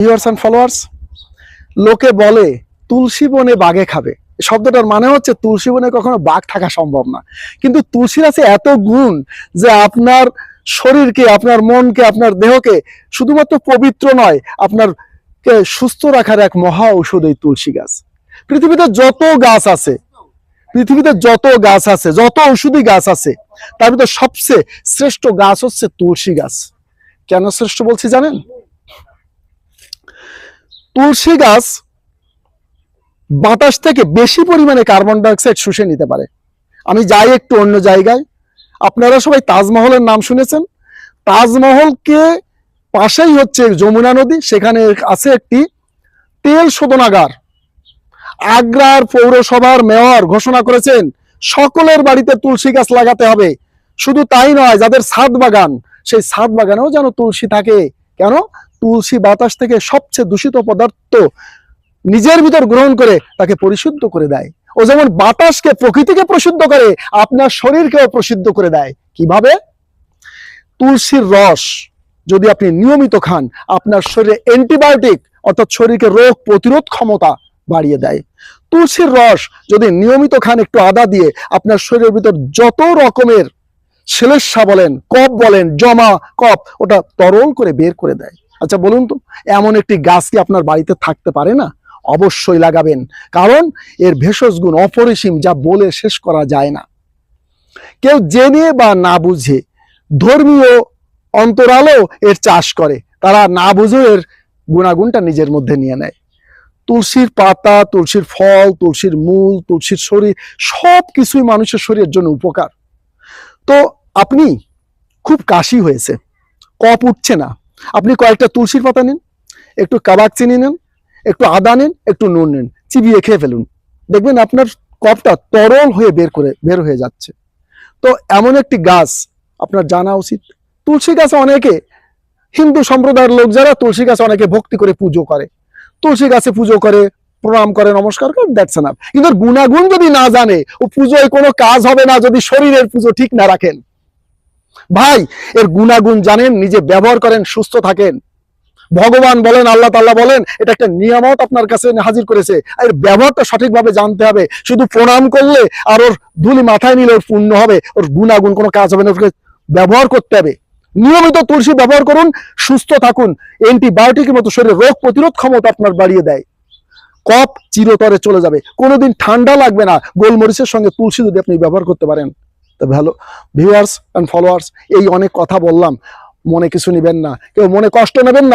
Viewers and followers, লোকে বলে তুলসী বনে বাঘে খাবে। শব্দটার মানে হচ্ছে তুলসী বনে কখনো বাঘ থাকা সম্ভব না, কিন্তু তুলসীর আছে এত গুণ যে আপনার শরীরকে, আপনার মনকে, আপনার দেহকে শুধুমাত্র পবিত্র নয়, আপনার সুস্থ রাখার এক মহা ঔষধ এই তুলসী গাছ। পৃথিবীতে যত গাছ আছে, যত ঔষধি গাছ আছে, তার ভিতরে সবচেয়ে শ্রেষ্ঠ গাছ হচ্ছে তুলসী গাছ। কেন শ্রেষ্ঠ বলছি জানেন? তুলসী গাছ বাতাস থেকে বেশি পরিমাণে কার্বন ডাইঅক্সাইড শুষে নিতে পারে। আমি যাই একটু অন্য জায়গায়, আপনারা সবাই তাজমহলের নাম শুনেছেন। তাজমহলকে পাশেই হচ্ছে যমুনা নদী, সেখানে আছে একটি তেল শোধনাগার। আগ্রার পৌরসভার মেয়র ঘোষণা করেছেন সকলের বাড়িতে তুলসী গাছ লাগাতে হবে। শুধু তাই নয়, যাদের ছাদ বাগান, সেই ছাদ বাগানেও যেন তুলসী থাকে। কেন? তুলসী বাতাস থেকে সবচেয়ে দূষিত পদার্থ নিজের ভিতর গ্রহণ করে তাকে পরিশুদ্ধ করে দেয়। ও যেমন বাতাসকে, প্রকৃতিকে প্রসিদ্ধ করে, আপনার শরীরকেও প্রসিদ্ধ করে দেয়। কিভাবে? তুলসীর রস যদি আপনি নিয়মিত খান, আপনার শরীরে অ্যান্টিবায়োটিক অর্থাৎ শরীরকে রোগ প্রতিরোধ ক্ষমতা বাড়িয়ে দেয়। তুলসীর রস যদি নিয়মিত খান, একটু আদা দিয়ে, আপনার শরীরের ভিতর যত রকমের শ্লেষ্মা বলেন, কফ বলেন, জমা কফ, ওটা তরল করে বের করে দেয়। আচ্ছা বলুন তো, এমন একটি গাছ কি আপনার বাড়িতে থাকতে পারে না? অবশ্যই লাগাবেন, কারণ এর ভেষজ গুণ অপরিসীম, যা বলে শেষ করা যায় না। কেউ জেনে বা না বুঝে ধর্মীয় অন্তরালেও এর চাষ করে, তারা না বুঝে এর গুণাগুণটা নিজের মধ্যে নিয়ে নেয়। তুলসীর পাতা, তুলসীর ফল, তুলসীর মূল, তুলসীর শরীর, সব কিছুই মানুষের শরীরের জন্য উপকার। তো আপনি খুব কাশি হয়েছে, কফ উঠছে না, আপনি কয়েকটা তুলসীর পাতা নিন, একটু কাবাক চিনি নেন, একটু আদা নিন, একটু নুন নিন, চিবিয়ে খেয়ে ফেলুন, দেখবেন আপনার কফটা তরল হয়ে বের হয়ে যাচ্ছে। তো এমন একটি গাছ আপনার জানা উচিত। তুলসী গাছ অনেকে, হিন্দু সম্প্রদায়ের লোক যারা, তুলসী গাছ অনেকে ভক্তি করে পুজো করে, তুলসী গাছে পুজো করে, প্রণাম করে, নমস্কার করে, দ্যাটস এনাফ। কিন্তু গুণাগুণ যদি না জানে, ও পুজোয় কোনো কাজ হবে না যদি শরীরের পুজো ঠিক না রাখেন। ভাই, এর গুণাগুণ জানেন, নিজে ব্যবহার করেন, সুস্থ থাকেন। ভগবান বলেন, আল্লাহ তাআলা বলেন, এটা একটা নিয়ামত আপনার কাছে হাজির করেছে, এর ব্যবহারটা সঠিকভাবে জানতে হবে। শুধু প্রণাম করলে আর ওর ধুলি মাথায় নিলে ওর পুণ্য হবে, ওর গুণাগুণ কোনো কাজ হবে না। ওকে ব্যবহার করতে হবে। নিয়মিত তুলসী ব্যবহার করুন, সুস্থ থাকুন। অ্যান্টিবায়োটিকের মতো শরীরে রোগ প্রতিরোধ ক্ষমতা আপনার বাড়িয়ে দেয়। কফ চিরতরে চলে যাবে, কোনোদিন ঠান্ডা লাগবে না। গোলমরিচের সঙ্গে তুলসী যদি আপনি ব্যবহার করতে পারেন, তো ভালো। ভিউয়ার্স এন্ড ফলোয়ার্স, এই অনেক কথা বললাম, মনে কিছু নেবেন না, কেউ মনে কষ্ট নেবেন না।